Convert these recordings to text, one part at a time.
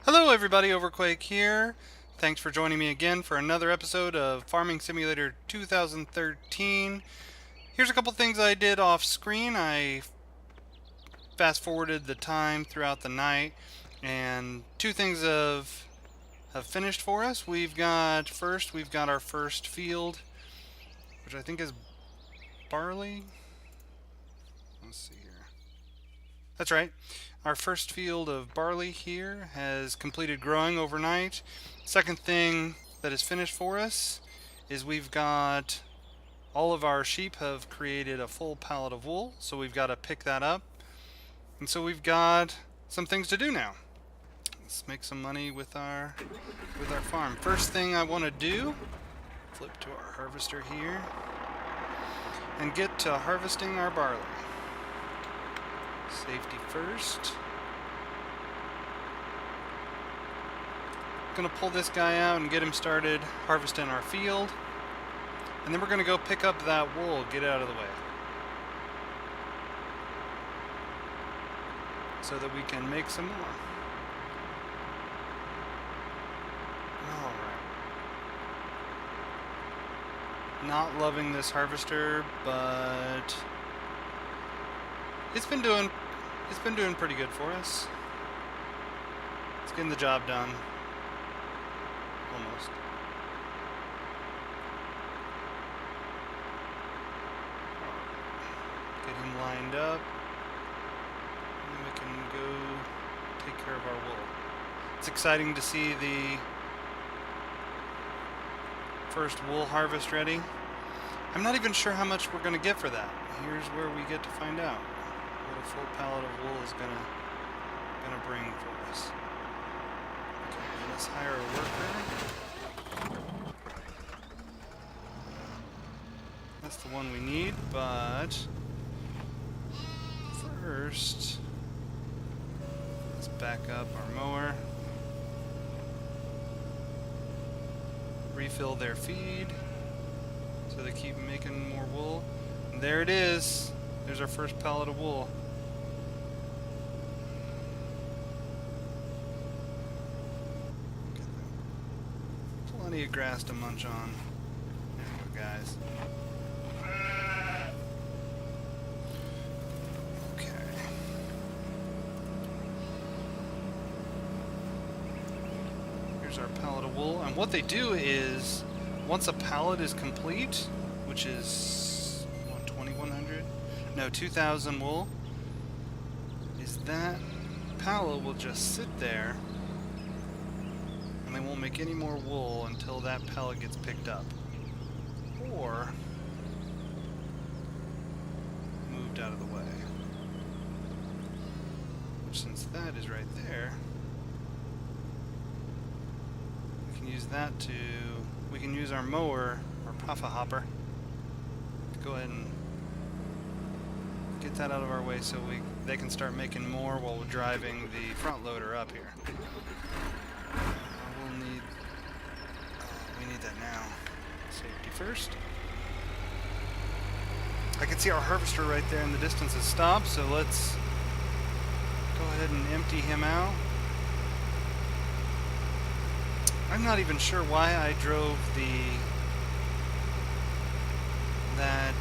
Hello everybody, Overquake here. Thanks for joining me again for another episode of Farming Simulator 2013. Here's a couple things I did off screen. I fast forwarded the time throughout the night, and two things have finished for us. We've got our first field, which I think is barley. Let's see here. That's right. Our first field of barley here has completed growing overnight. Second thing that is finished for us is we've got all of our sheep have created a full pallet of wool, so we've got to pick that up. And so we've got some things to do now. Let's make some money with our farm. First thing I want to do, flip to our harvester here and get to harvesting our barley. Safety first. Gonna pull this guy out and get him started harvesting our field. And then we're gonna go pick up that wool, get it out of the way, so that we can make some more. Alright. Not loving this harvester, but it's been doing pretty good for us. It's getting the job done. Almost. Get him lined up. And then we can go take care of our wool. It's exciting to see the first wool harvest ready. I'm not even sure how much we're going to get for that. Here's where we get to find out what a full pallet of wool is gonna bring for us. Okay, let's hire a worker. That's the one we need, but first let's back up our mower. Refill their feed so they keep making more wool. And there it is. There's our first pallet of wool. Plenty of grass to munch on. There we go, guys. Okay. Here's our pallet of wool. And what they do is, once a pallet is complete, which is, what, 2,100? No, 2,000 wool, is that pallet will just sit there and they won't make any more wool until that pallet gets picked up or moved out of the way. Which, since that is right there, we can use that to, we can use our mower, our puffer hopper, to go ahead and get that out of our way so they can start making more while we're driving the front loader up here. We need that now. Safety first. I can see our harvester right there in the distance has stopped, so let's go ahead and empty him out. I'm not even sure why I drove that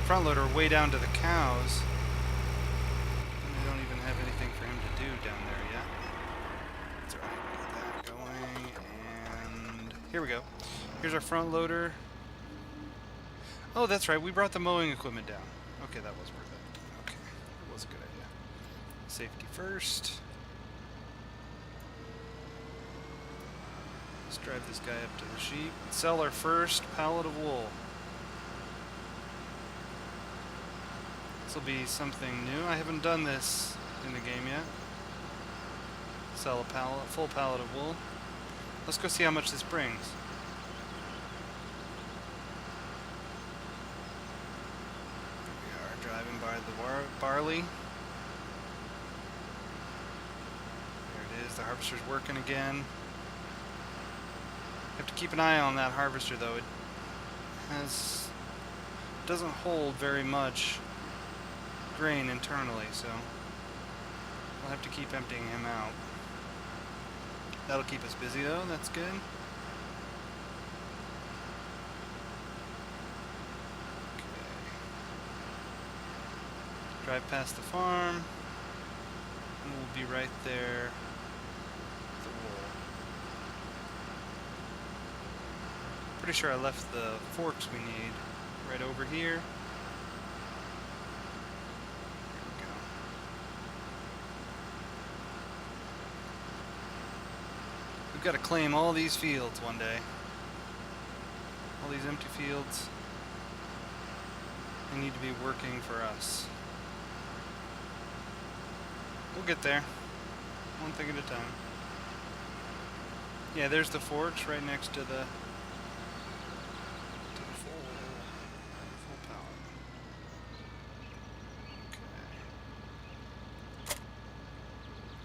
front loader way down to the cows. We don't even have anything for him to do down there yet. That's alright, get that going, and here we go. Here's our front loader. Oh, that's right, we brought the mowing equipment down. Okay, that was worth it. Okay, that was a good idea. Safety first. Let's drive this guy up to the sheep. Sell our first pallet of wool. This will be something new. I haven't done this in the game yet. Sell a full pallet of wool. Let's go see how much this brings. We are driving by the barley. There it is. The harvester's working again. Have to keep an eye on that harvester though. It has doesn't hold very much grain internally, so we'll have to keep emptying him out. That'll keep us busy though, that's good. Okay. Drive past the farm, and we'll be right there with the wool. Pretty sure I left the forks we need right over here. We've got to claim all these fields one day. All these empty fields. They need to be working for us. We'll get there. One thing at a time. Yeah, there's the forks right next to the full pallet. Okay.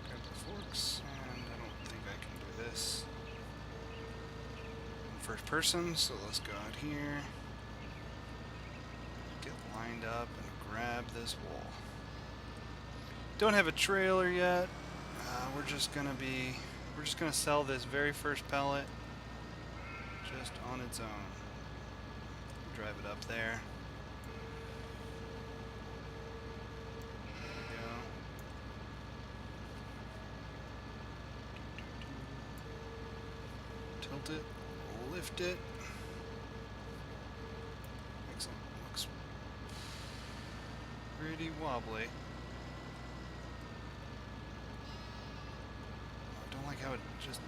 Grab the forks, and I don't think I can do this in first person, so let's go out here, get lined up, and grab this wool. Don't have a trailer yet. We're just gonna sell this very first pallet just on its own. Drive it up there. There we go. Tilt it, lift it. Excellent. Looks pretty wobbly. I don't like how it just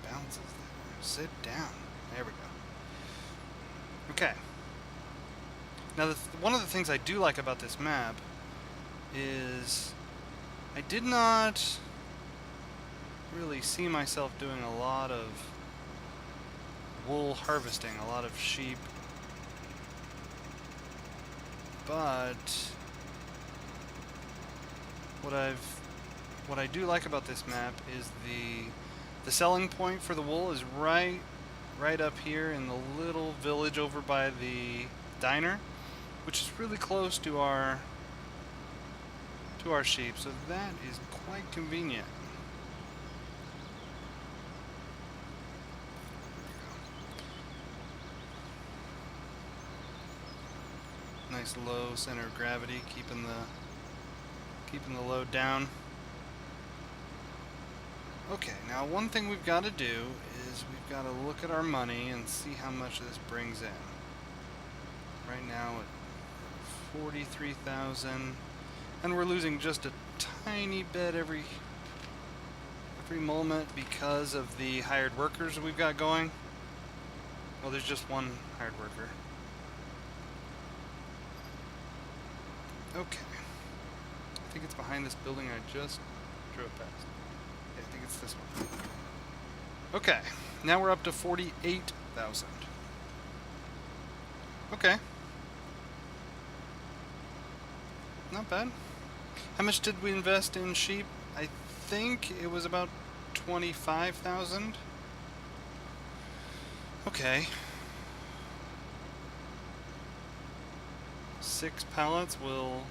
bounces there. Sit down. There we go. Okay. Now, one of the things I do like about this map is I did not really see myself doing a lot of wool harvesting, a lot of sheep, but what I do like about this map is the selling point for the wool is right up here in the little village over by the diner, which is really close to our sheep, so that is quite convenient. Nice low center of gravity, keeping the load down. Okay, now one thing we've got to do is we've got to look at our money and see how much this brings in. Right now at 43,000, and we're losing just a tiny bit every moment because of the hired workers we've got going. Well, there's just one hired worker. Okay. I think it's behind this building I just drove past. Yeah, I think it's this one. Okay. Now we're up to 48,000. Okay. Not bad. How much did we invest in sheep? I think it was about 25,000. Okay. 6 pallets will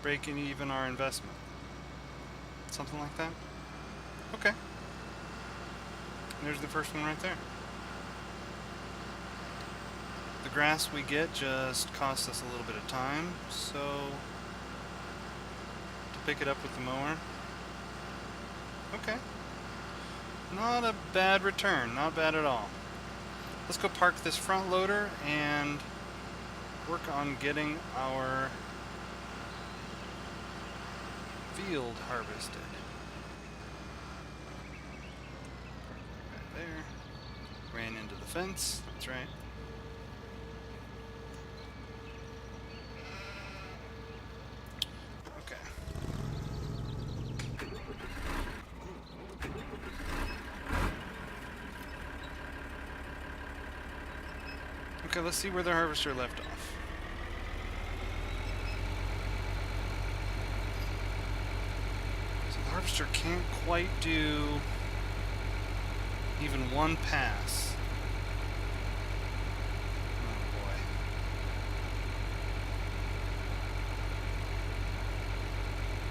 break in even our investment. Something like that? Okay. There's the first one right there. The grass we get just costs us a little bit of time, so to pick it up with the mower. Okay. Not a bad return, not bad at all. Let's go park this front loader and work on getting our field harvested. Right there. Ran into the fence, that's right. Okay. Okay, let's see where the harvester left off. So the harvester can't quite do Even one pass. Oh boy.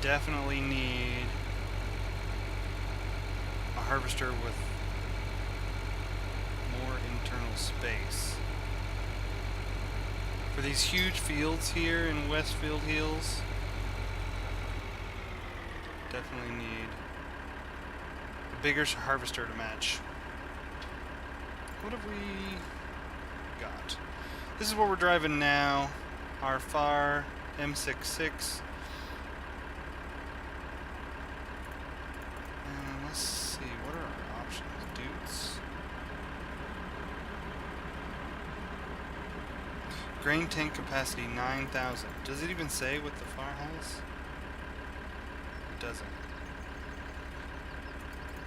Definitely need a harvester with more internal space. For these huge fields here in Westfield Hills, definitely need a bigger harvester to match. What have we got? This is what we're driving now. Our FAR M66. And let's see, what are our options? Dudes. Grain tank capacity 9,000. Does it even say what the FAR has? It doesn't.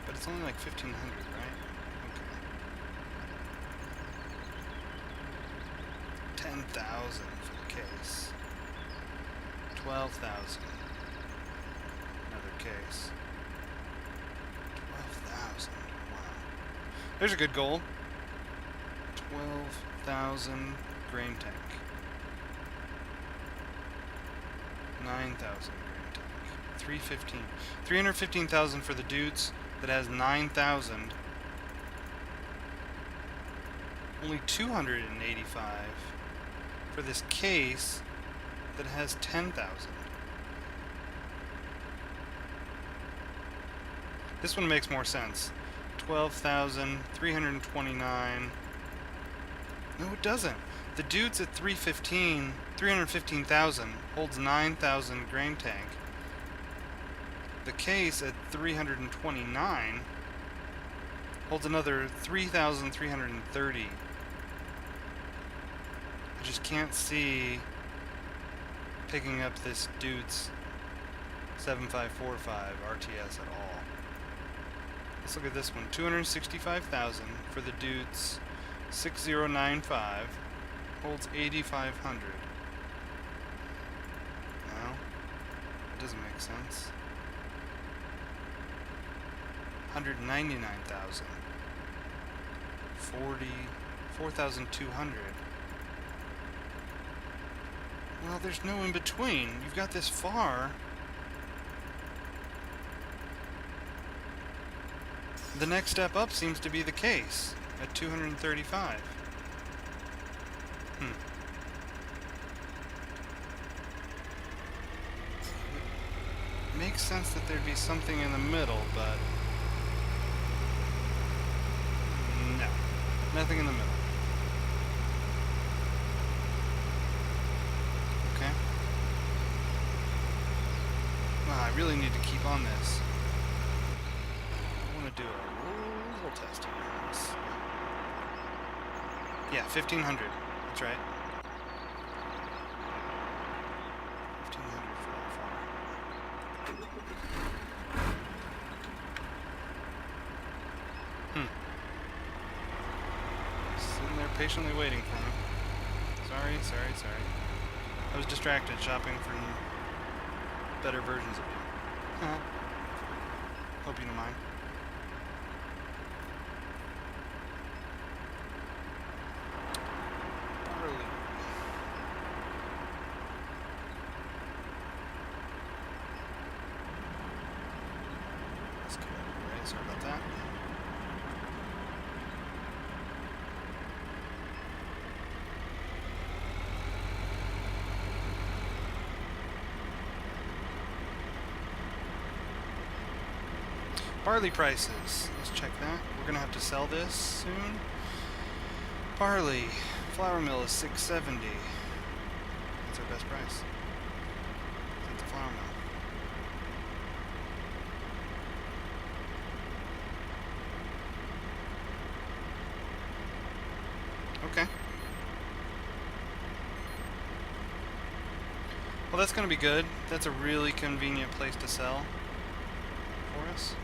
But it's only like 1,500, right? Okay. 10,000 for the case. 12,000. Another case. 12,000. Wow. There's a good goal. 12,000 grain tank. 9,000 grain tank. 315. 315,000 for the dudes that has 9,000. Only 285 for this case that has 10,000. This one makes more sense. 12,329. No, it doesn't. The dude's at 315,000 holds 9,000 grain tank. The case at 329 holds another 3,330. I just can't see picking up this dude's 7545 RTS at all. Let's look at this one. 265,000 for the dude's 6095 holds 8,500. No, it doesn't make sense. 199,000. 4,200. Well, there's no in between. You've got this far. The next step up seems to be the case at 235. It makes sense that there'd be something in the middle, but no, nothing in the middle. Okay. Wow, I really need to keep on this. I want to do a little testing on this. Yeah, 1,500. That's right. 1,500 for that far. Sitting there patiently waiting for me. Sorry. I was distracted shopping for better versions of you. Hope you don't mind. Barley. Let's get out of the way. Sorry about that. Barley prices. Let's check that. We're gonna have to sell this soon. Barley. Flour mill is $6.70. That's our best price. At the flour mill. Okay. Well, that's gonna be good. That's a really convenient place to sell for us.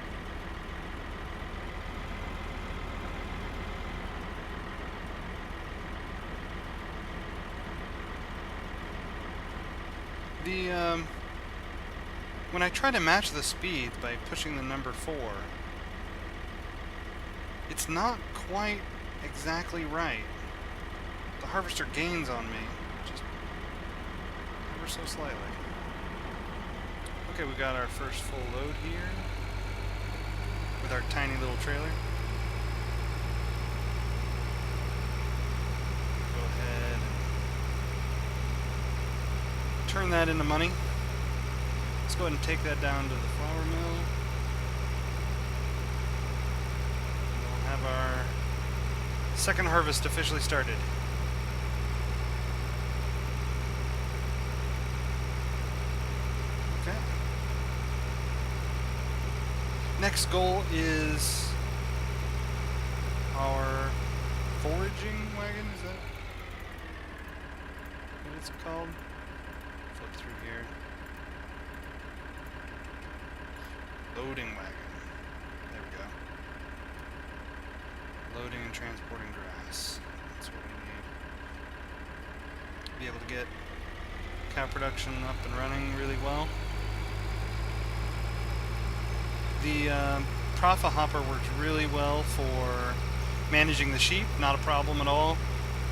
When I try to match the speed by pushing the number 4, It's not quite exactly right. The harvester gains on me, just ever so slightly. Okay, we got our first full load here with our tiny little trailer. Go ahead and turn that into money. Let's go ahead and take that down to the flour mill. We'll have our second harvest officially started. Okay. Next goal is our foraging wagon. Is that what it's called? Flip through here. Loading wagon. There we go. Loading and transporting grass. That's what we need. Be able to get cow production up and running really well. The Prophet hopper works really well for managing the sheep, not a problem at all.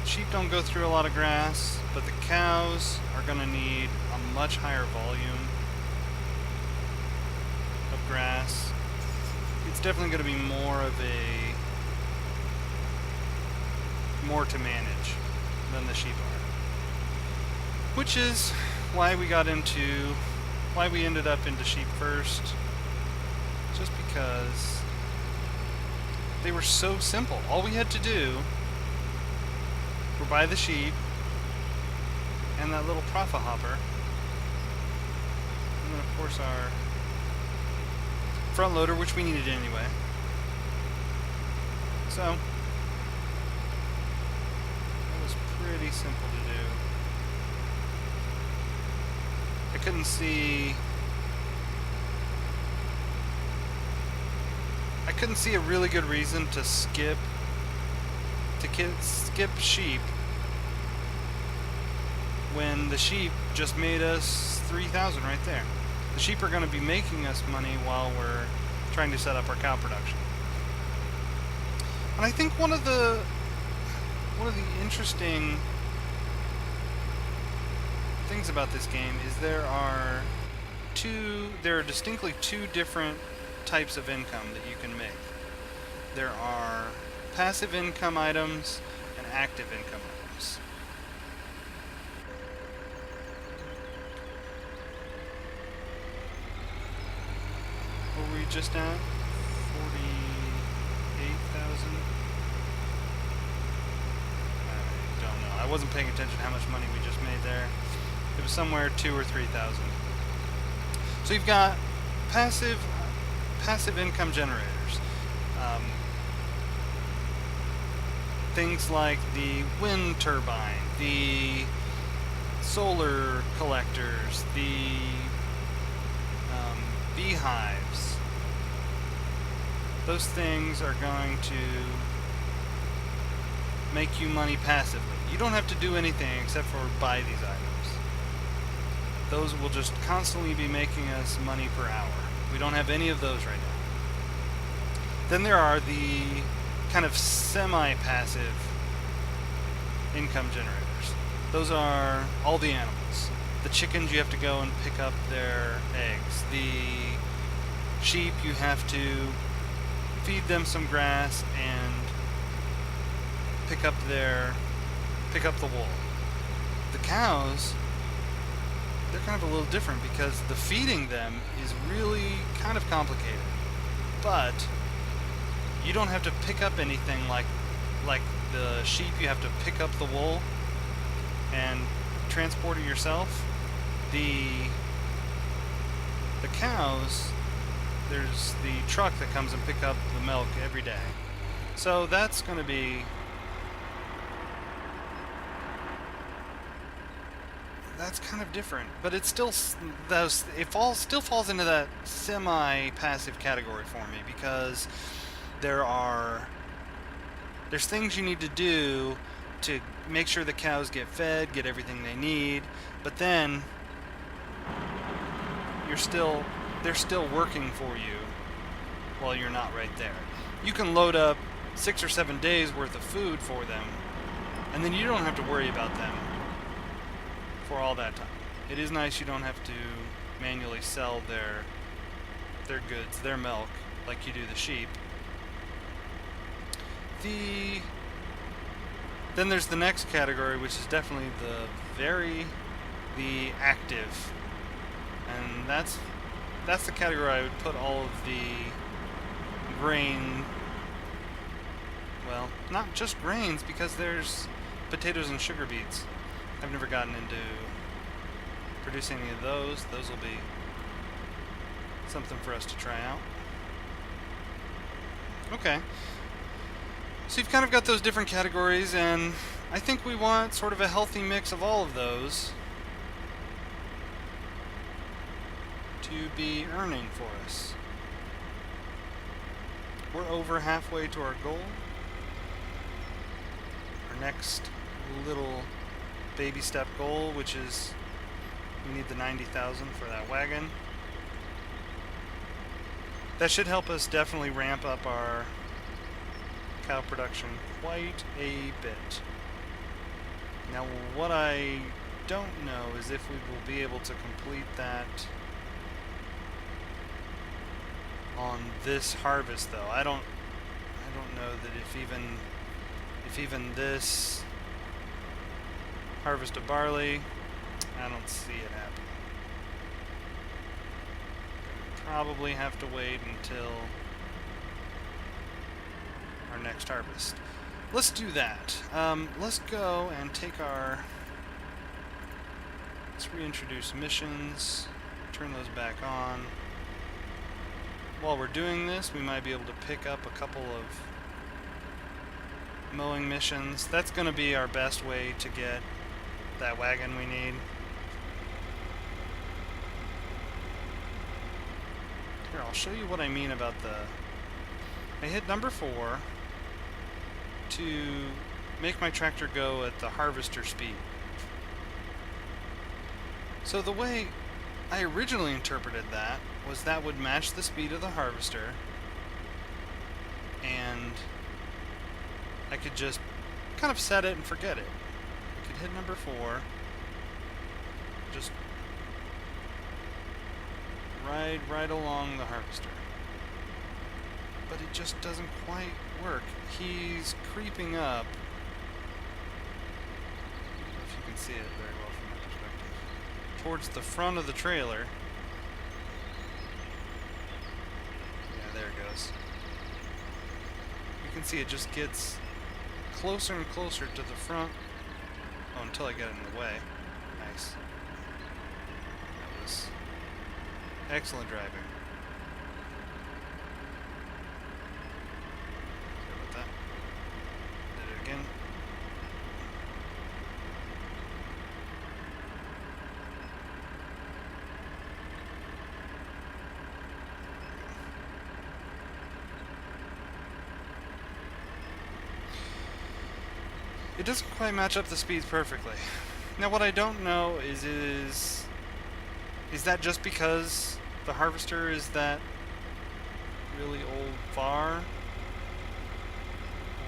Sheep don't go through a lot of grass, but the cows are going to need a much higher volume of grass. It's definitely going to be more to manage than the sheep are. Which is why we ended up into sheep first. Just because they were so simple. All we had to do were buy the sheep and that little Prophet hopper. And then of course our front loader, which we needed anyway. So that was pretty simple to do. I couldn't see a really good reason to skip sheep when the sheep just made us 3,000 right there. The sheep are going to be making us money while we're trying to set up our cow production. And I think one of the interesting things about this game is there are distinctly two different types of income that you can make. There are passive income items and active income items. What were we just at? 48,000? I don't know. I wasn't paying attention to how much money we just made there. It was somewhere 2,000 or 3,000. So you've got passive income generators. Things like the wind turbine, the solar collectors, the beehives. Those things are going to make you money passively. You don't have to do anything except for buy these items. Those will just constantly be making us money per hour. We don't have any of those right now. Then there are the kind of semi-passive income generators. Those are all the animals. The chickens, you have to go and pick up their eggs. The sheep, you have to feed them some grass and pick up the wool. The cows, they're kind of a little different because the feeding them is really kind of complicated. But you don't have to pick up anything like the sheep. You have to pick up the wool and transport it yourself. The cows, there's the truck that comes and pick up the milk every day. So that's going to be that's kind of different, but it still still falls into that semi-passive category for me because there's things you need to do to make sure the cows get fed, get everything they need, but then they're still working for you while you're not right there. You can load up 6 or 7 days worth of food for them, and then you don't have to worry about them for all that time. It is nice you don't have to manually sell their goods, their milk, like you do the sheep. Then there's the next category, which is definitely the active, and that's the category I would put all of the grain. Well, not just grains, because there's potatoes and sugar beets. I've never gotten into producing any of those. Those will be something for us to try out. Okay. So you've kind of got those different categories, and I think we want sort of a healthy mix of all of those to be earning for us. We're over halfway to our goal. Our next little baby step goal, which is we need the 90,000 for that wagon. That should help us definitely ramp up our cow production quite a bit. Now, what I don't know is if we will be able to complete that on this harvest, though. I don't know that if even this harvest of barley, I don't see it happening. Probably have to wait until our next harvest. Let's do that. Let's go and let's reintroduce missions, turn those back on. While we're doing this, we might be able to pick up a couple of mowing missions. That's going to be our best way to get that wagon we need. Here, I'll show you what I mean about I hit number 4 to make my tractor go at the harvester speed. So the way I originally interpreted that was that would match the speed of the harvester, and I could just kind of set it and forget it. I could hit number 4, just ride right along the harvester. But it just doesn't quite work. He's creeping up. I don't know if you can see it very well from my perspective. Towards the front of the trailer. Yeah, there it goes. You can see it just gets closer and closer to the front. Oh, until I get in the way. Nice. That was excellent driving. Sorry about that. Did it again. It doesn't quite match up the speeds perfectly. Now what I don't know is that just because the harvester is that really old far?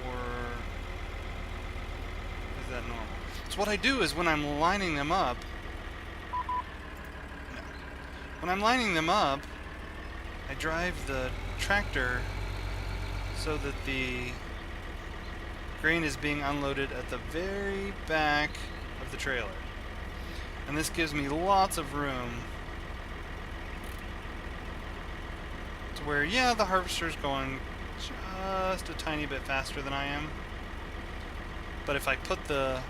Or is that normal? So what I do is when I'm lining them up, I drive the tractor so that the grain is being unloaded at the very back of the trailer. And this gives me lots of room to where, yeah, the harvester's going just a tiny bit faster than I am. But if I put the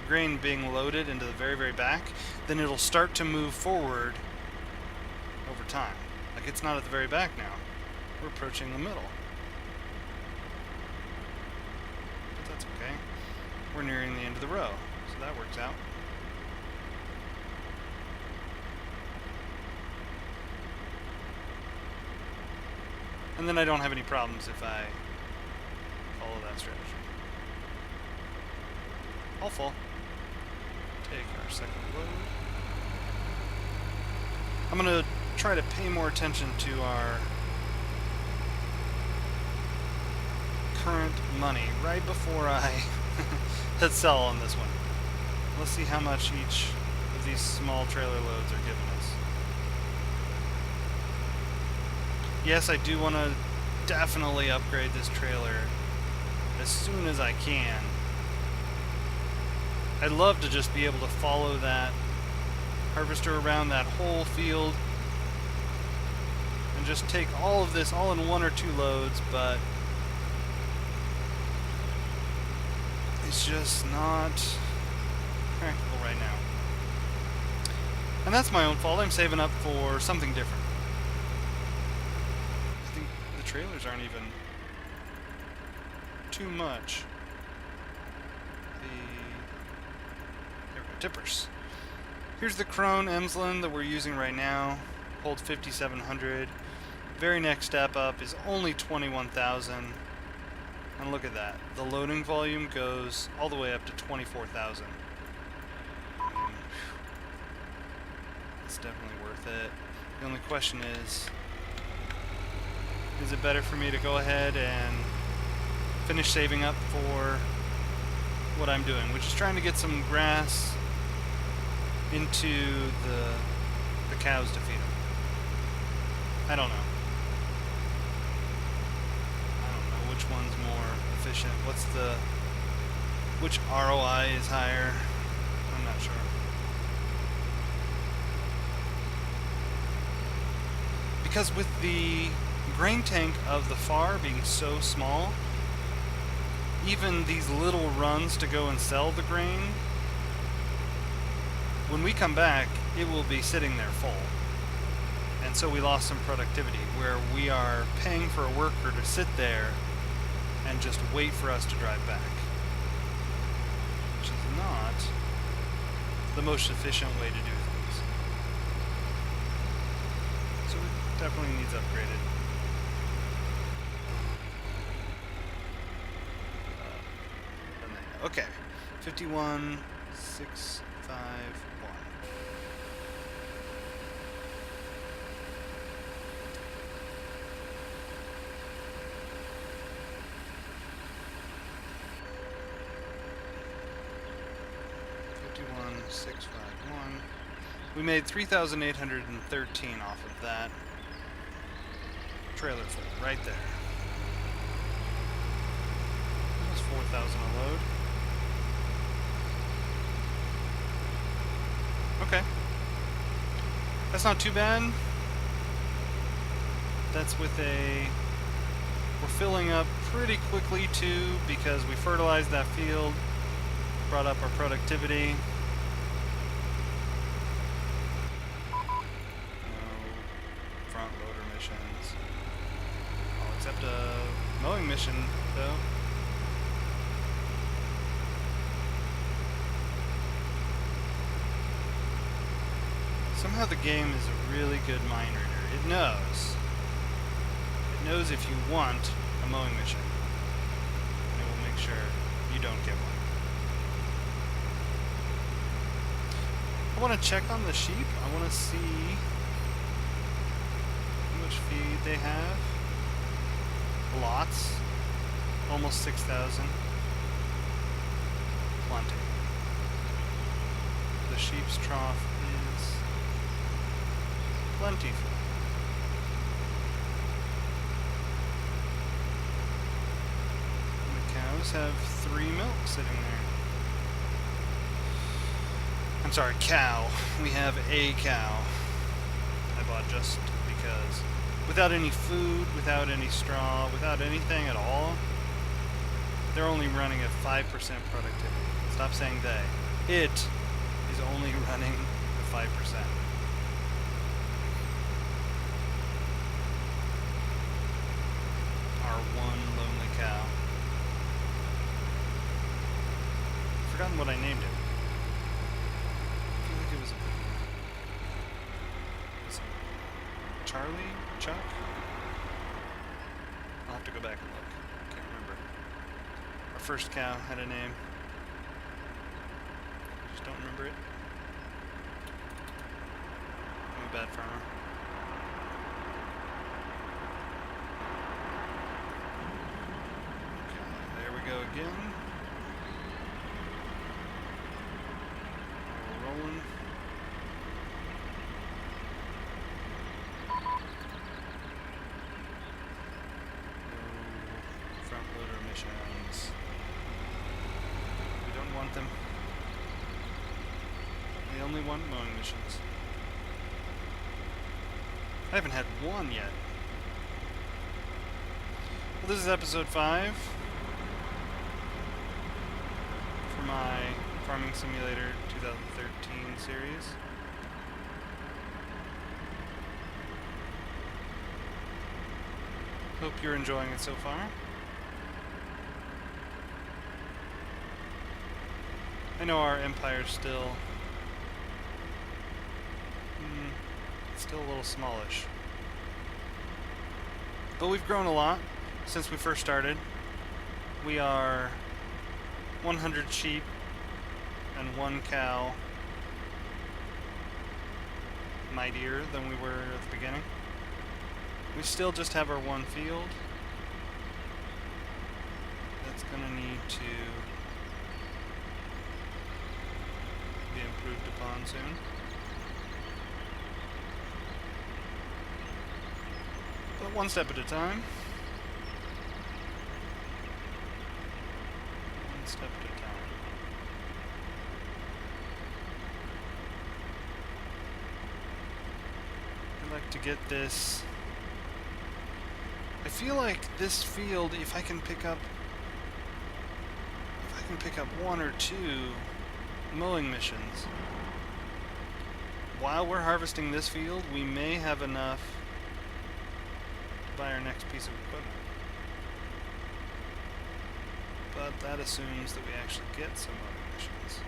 grain being loaded into the very, very back, then it'll start to move forward over time. Like, it's not at the very back now. We're approaching the middle. But that's okay. We're nearing the end of the row, so that works out. And then I don't have any problems if I follow that strategy. All full. Take our second load. I'm going to try to pay more attention to our current money right before I hit sell on this one. Let's see how much each of these small trailer loads are giving us. Yes, I do want to definitely upgrade this trailer as soon as I can. I'd love to just be able to follow that harvester around that whole field and just take all of this all in 1 or 2 loads, but it's just not practical right now. And that's my own fault. I'm saving up for something different. I think the trailers aren't even too much. There we go, tippers. Here's the Krone Emsland that we're using right now. Holds 5,700. Very next step up is only 21,000. And look at that. The loading volume goes all the way up to 24,000. It's definitely worth it. The only question is it better for me to go ahead and finish saving up for what I'm doing, which is trying to get some grass into the cows to feed them. I don't know. Which one's more efficient? Which ROI is higher? I'm not sure. Because with the grain tank of the FAR being so small, even these little runs to go and sell the grain, when we come back, it will be sitting there full. And so we lost some productivity, where we are paying for a worker to sit there and just wait for us to drive back, which is not the most efficient way to do things. So it definitely needs upgraded. Okay, 51,651. We made 3,813 off of that trailer full right there. That's 4,000 a load. Okay. That's not too bad. That's with we're filling up pretty quickly too, because we fertilized that field, brought up our productivity. Front loader missions. I'll accept a mowing mission though. Somehow the game is a really good mind reader. It knows. It knows if you want a mowing mission. And it will make sure you don't get one. I want to check on the sheep. I want to see how much feed they have. Lots. Almost 6,000. Plenty. The sheep's trough is plentiful. And the cows have 3 milk sitting there. I'm sorry, cow. We have a cow. I bought just because. Without any food, without any straw, without anything at all, they're only running at 5% productivity. Stop saying they. It is only running at 5%. Our one lonely cow. I've forgotten what I named it. Charlie? Chuck? I'll have to go back and look. Can't remember. Our first cow had a name. Just don't remember it. I'm a bad farmer. Okay. go again. We're rolling. No front loader emissions. We don't want them. We only want mowing missions. I haven't had one yet. Well, this is episode 5 for my Farming Simulator 2013 series. Hope you're enjoying it so far. I know our empire's still a little smallish. But we've grown a lot since we first started. We are 100 sheep and 1 cow mightier than we were at the beginning. We still just have our 1 field. That's gonna need to be improved upon soon. But one step at a time. One step at a time. I'd like to get this. I feel like this field, if I can pick up 1 or 2 mowing missions while we're harvesting this field, we may have enough to buy our next piece of equipment. But that assumes that we actually get some mowing missions.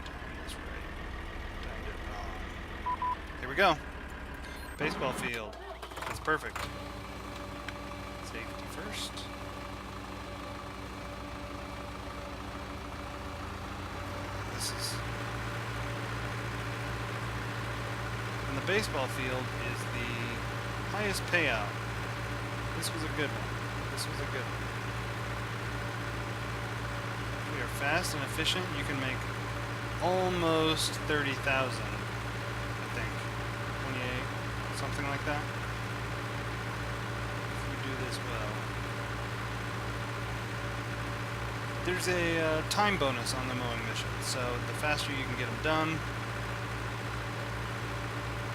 Time this right. Timed it wrong. Here we go. Baseball field. That's perfect. Safety first. And the baseball field is the highest payout. This was a good one. This was a good one. We are fast and efficient. You can make almost 30,000, I think. 28, something like that. If you do this well. There's a time bonus on the mowing missions, so the faster you can get them done,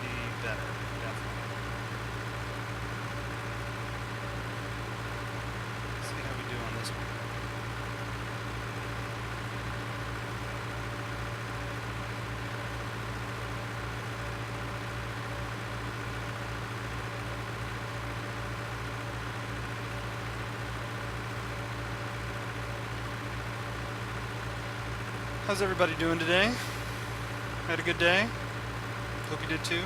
the better, definitely. Let's see how we do on this one. How's everybody doing today? Had a good day? Hope you did too.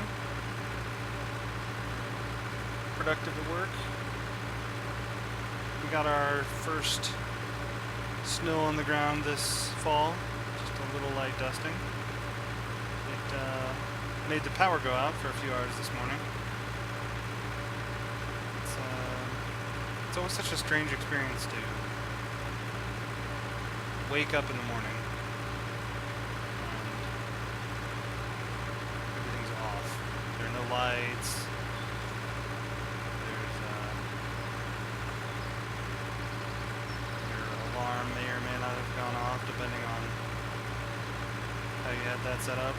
Productive at work. We got our first snow on the ground this fall. Just a little light dusting. It made the power go out for a few hours this morning. It's always such a strange experience to wake up in the morning. Lights. There's your alarm may or may not have gone off depending on how you had that set up.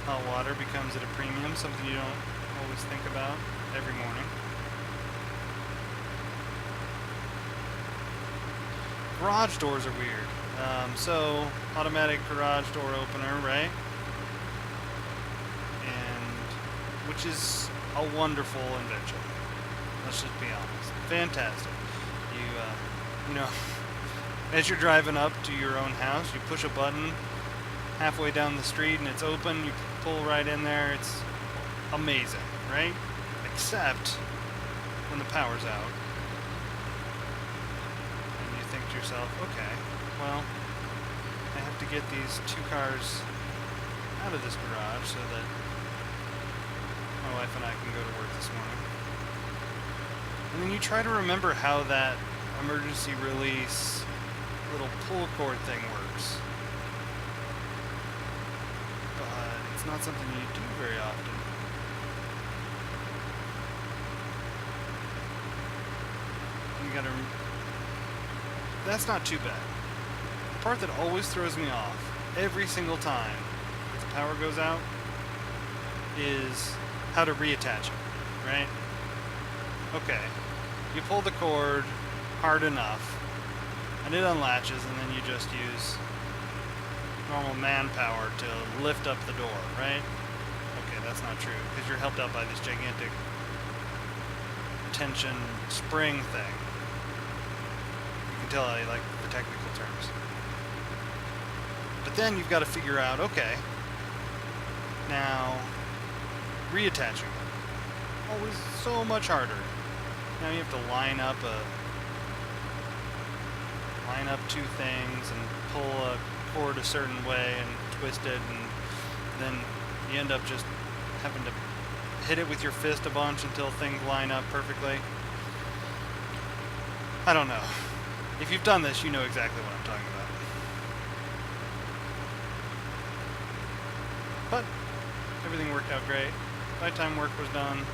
Hot water becomes at a premium, something you don't always think about every morning. Garage doors are weird. So, automatic garage door opener, right? And, which is a wonderful invention. Let's just be honest. Fantastic. You know, as you're driving up to your own house, you push a button halfway down the street and it's open, you pull right in there, it's amazing, right? Except when the power's out. And you think to yourself, okay, well, I have to get these 2 cars out out of this garage so that my wife and I can go to work this morning. And then you try to remember how that emergency release little pull cord thing works. But it's not something you do very often. You gotta... That's not too bad. The part that always throws me off, every single time if the power goes out, is how to reattach it, right? Okay, you pull the cord hard enough, and it unlatches, and then you just use normal manpower to lift up the door, right? Okay, that's not true, because you're helped out by this gigantic tension spring thing. You can tell I like the technical terms. But then you've got to figure out, okay, now reattaching it. Always so much harder. Now you have to line up two things and pull a cord a certain way and twist it, and then you end up just having to hit it with your fist a bunch until things line up perfectly. I don't know. If you've done this, you know exactly what I'm talking about. But everything worked out great. By the time work was done,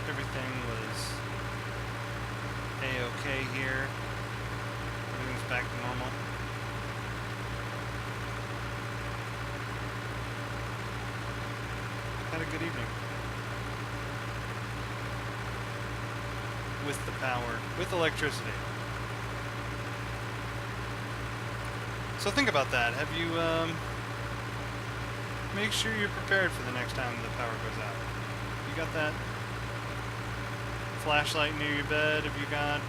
everything was a-okay here. Everything's back to normal. Had a good evening. With the power, with electricity. So think about that. Have you, make sure you're prepared for the next time the power goes out. You got that flashlight near your bed? Have you got,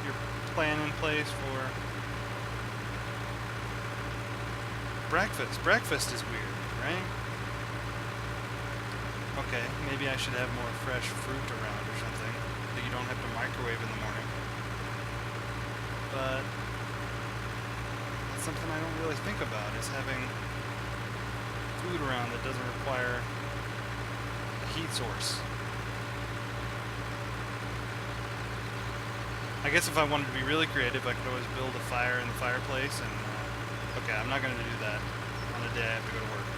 your plan in place for breakfast? Breakfast is weird, right? Okay, maybe I should have more fresh fruit around or something that you don't have to microwave in the morning. But that's something I don't really think about, is having food around that doesn't require a heat source. I guess if I wanted to be really creative, I could always build a fire in the fireplace, and okay, I'm not going to do that on the day I have to go to work.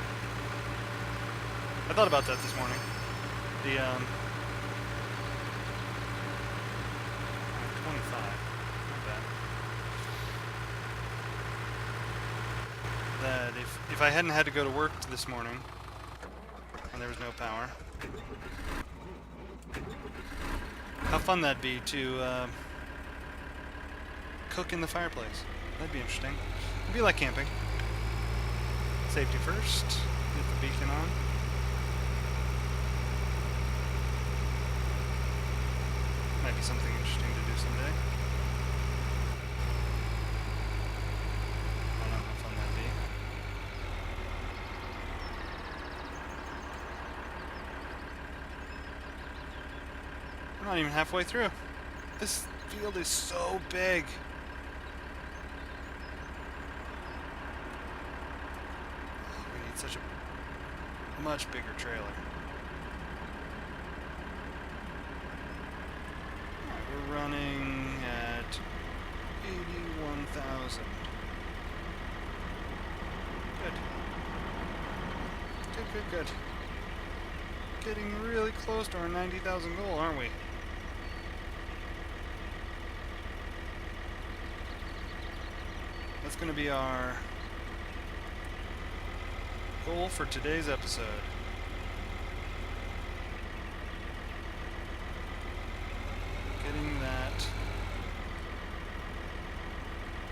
I thought about that this morning. The 25, not bad. That if I hadn't had to go to work this morning and there was no power, how fun that'd be to cook in the fireplace. That'd be interesting. It'd be like camping. Safety first. Get the beacon on. Might be something interesting to do someday. I don't know how fun that'd be. We're not even halfway through. This field is so big. We need such a much bigger trailer. We're running at 81,000. Good. Good, good, good. Getting really close to our 90,000 goal, aren't we? That's going to be our goal for today's episode. Getting that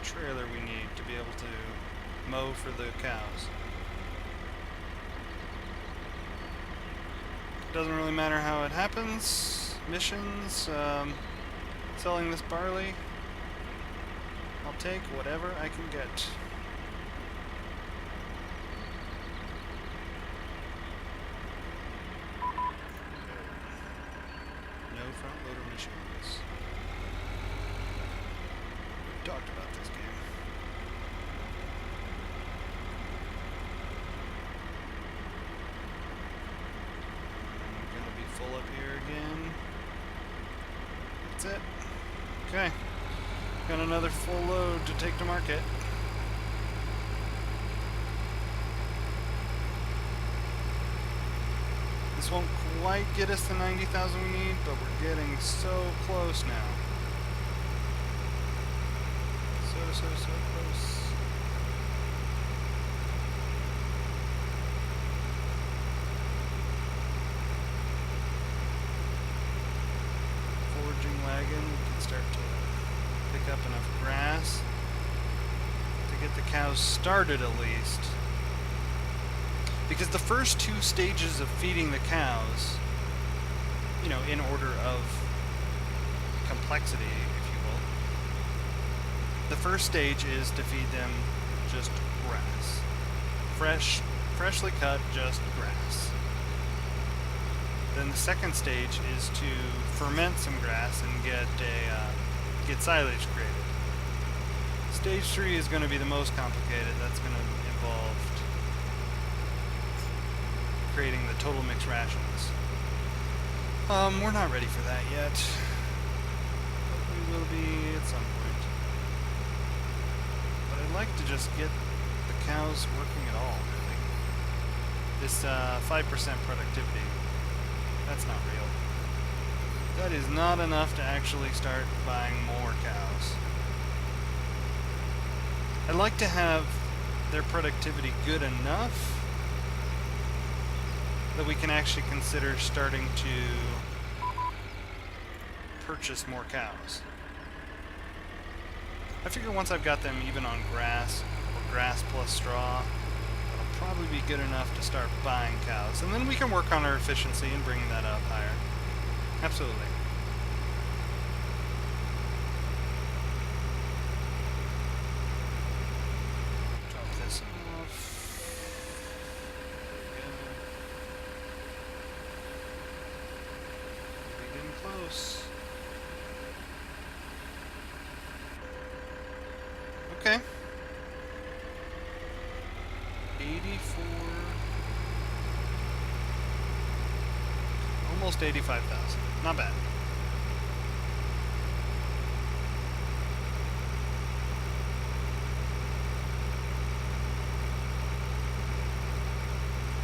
trailer we need to be able to mow for the cows. Doesn't really matter how it happens. Missions, selling this barley. I'll take whatever I can get. No front loader missions. talked about this game. I'm gonna be full up here again. That's it. Okay. Got another full load to take to market. This won't quite get us the 90,000 we need, but we're getting so close now. So close. Foraging wagon, we can start to pick up enough grass to get the cows started at least. Because the first two stages of feeding the cows, you know, in order of complexity, if you will, the first stage is to feed them just grass. Freshly cut, just grass. Then the second stage is to ferment some grass and get silage created. Stage 3 is going to be the most complicated. That's going to involve creating the total mixed rations. We're not ready for that yet. But we will be at some point. But I'd like to just get the cows working at all, really. This 5% productivity, that's not real. That is not enough to actually start buying more cows. I'd like to have their productivity good enough that we can actually consider starting to purchase more cows. I figure once I've got them even on grass, or grass plus straw, it'll probably be good enough to start buying cows. And then we can work on our efficiency and bringing that up higher. Absolutely. Drop this off. Getting close. Okay. 84. Almost 85,000. Not bad.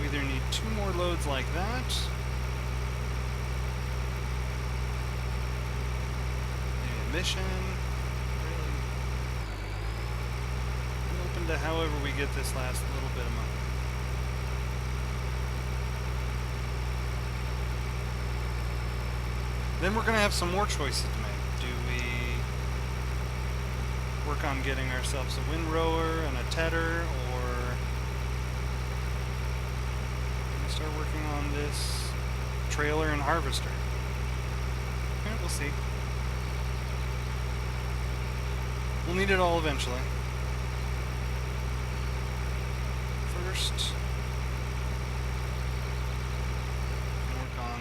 We either need 2 more loads like that. Mission. Really. I'm open to however we get this last little bit of money. Then we're going to have some more choices to make. Do we work on getting ourselves a windrower and a tedder, or do we start working on this trailer and harvester? Okay, we'll see. We'll need it all eventually. First, work on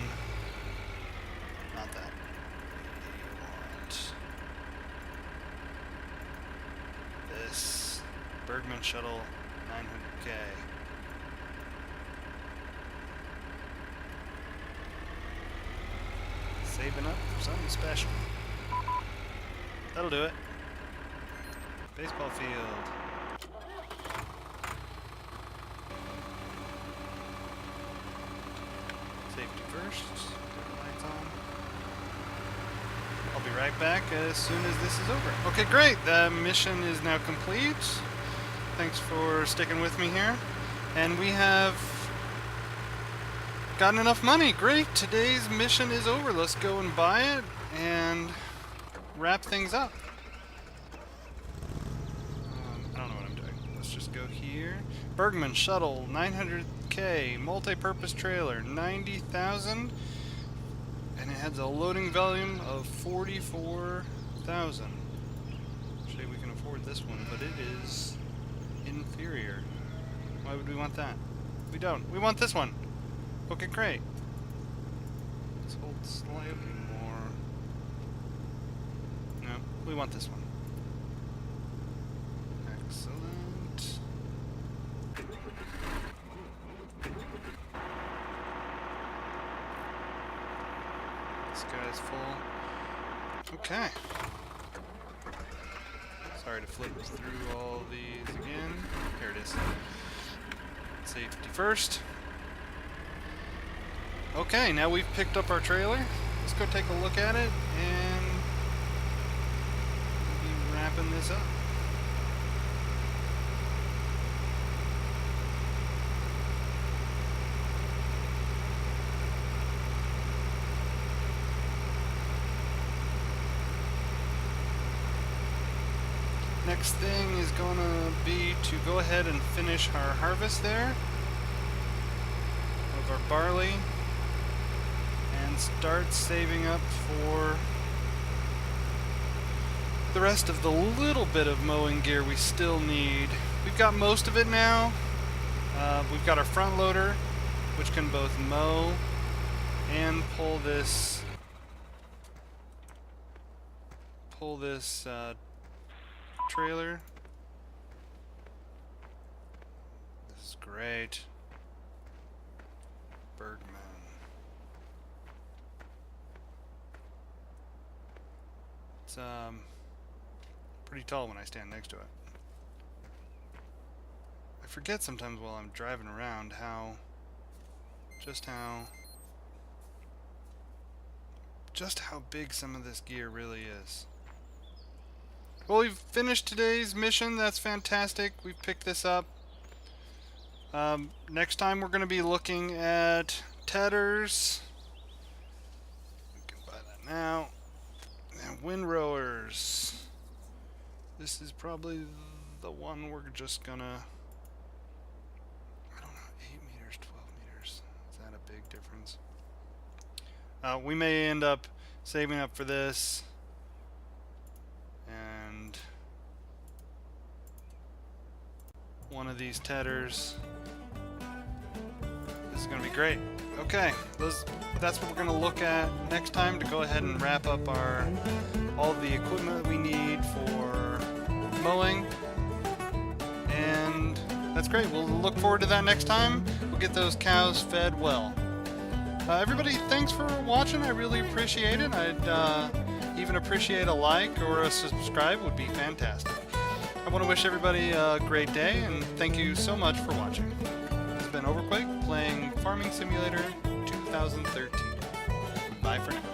not that. We want this Bergman shuttle 900K. Saving up for something special. That'll do it. Baseball field. Safety first. Put the lights on. I'll be right back as soon as this is over. Okay, great. The mission is now complete. Thanks for sticking with me here. And we have gotten enough money. Great. Today's mission is over. Let's go and buy it and wrap things up. I don't know what I'm doing. Let's just go here. Bergman shuttle 900K multi-purpose trailer 90,000, and it has a loading volume of 44,000. Actually, we can afford this one, but it is inferior. Why would we want that? We don't. We want this one. Okay, great. Let's hold slightly more. No, we want this one. This guy's full. Okay. Sorry to flip through all these again. Here it is. Safety first. Okay, now we've picked up our trailer. Let's go take a look at it and we'll be wrapping this up. Next thing is gonna be to go ahead and finish our harvest there of our barley and start saving up for the rest of the little bit of mowing gear we still need. We've got most of it now. We've got our front loader, which can both mow and pull this trailer. This is great. Bergman. It's pretty tall when I stand next to it. I forget sometimes while I'm driving around just how big some of this gear really is. Well, we've finished today's mission. That's fantastic. We've picked this up. Next time we're going to be looking at tethers. We can buy that now. And windrowers. This is probably the one we're just going to... I don't know, 8 meters, 12 meters. Is that a big difference? We may end up saving up for this. And one of these tethers. This is going to be great. Okay, that's what we're going to look at next time to go ahead and wrap up all the equipment that we need for mowing. And that's great. We'll look forward to that next time. We'll get those cows fed well. Everybody, thanks for watching. I really appreciate it. I'd even appreciate a like or a subscribe would be fantastic. I want to wish everybody a great day and thank you so much for watching. This has been Overquake playing Farming Simulator 2013. Bye for now.